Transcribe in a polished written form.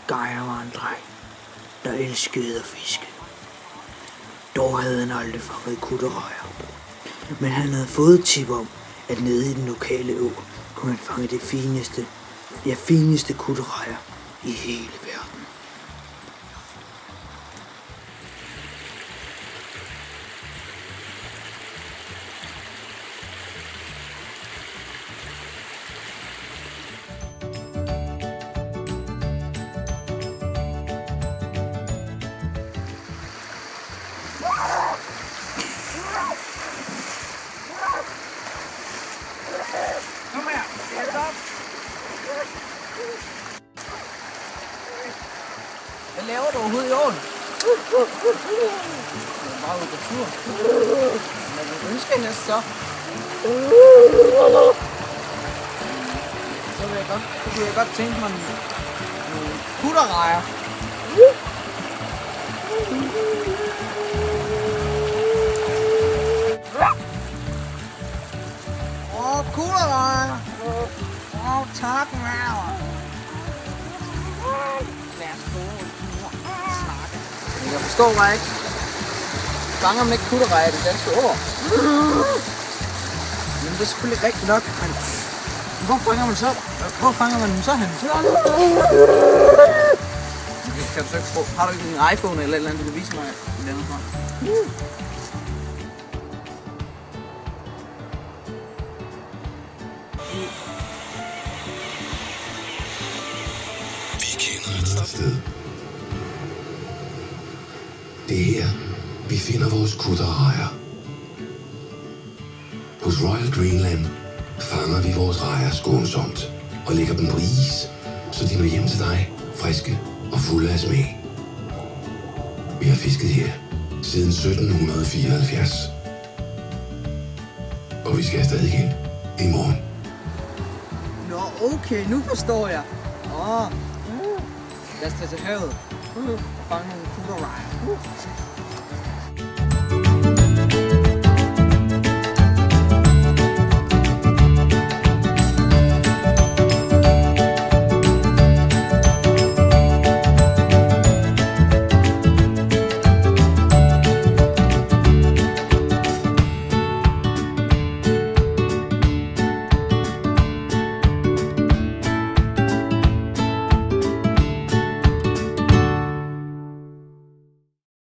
Geir var en dreng, der elskede at fiske. Dog havde han aldrig fanget kutterrejer. Men han havde fået et tip om, at nede i den lokale å kunne man fange det fineste kutterrejer i hele verden. Kom her, helt op. Hvad laver du overhovedet i åen? Jeg er bare ude på tur. Men du ønsker en næste så? Så kunne jeg godt tænke mig nogle kutterrejer. Kutterrejer. Tak, mand. Lad os gå og snakke. Men jeg forstår mig ikke. Fanger man ikke kutterrejer i det danske år? Men det er selvfølgelig rigtigt nok, men hvor fanger man så? Hvor fanger man dem så hen? Kan du så ikke prøve? Har du ikke en iPhone eller et eller andet, du kan vise mig et andet fra? Vi kender et sted. Det er her, vi finder vores kutterrejer. Hos Royal Greenland fanger vi vores rejer skånsomt og lægger dem på is, så de når hjem til dig, friske og fulde af smag. Vi har fisket her siden 1774. Og vi skal stadig hen i morgen. Nå, okay, nu forstår jeg. Lad os tage til havet og fange nogle kutterrejer.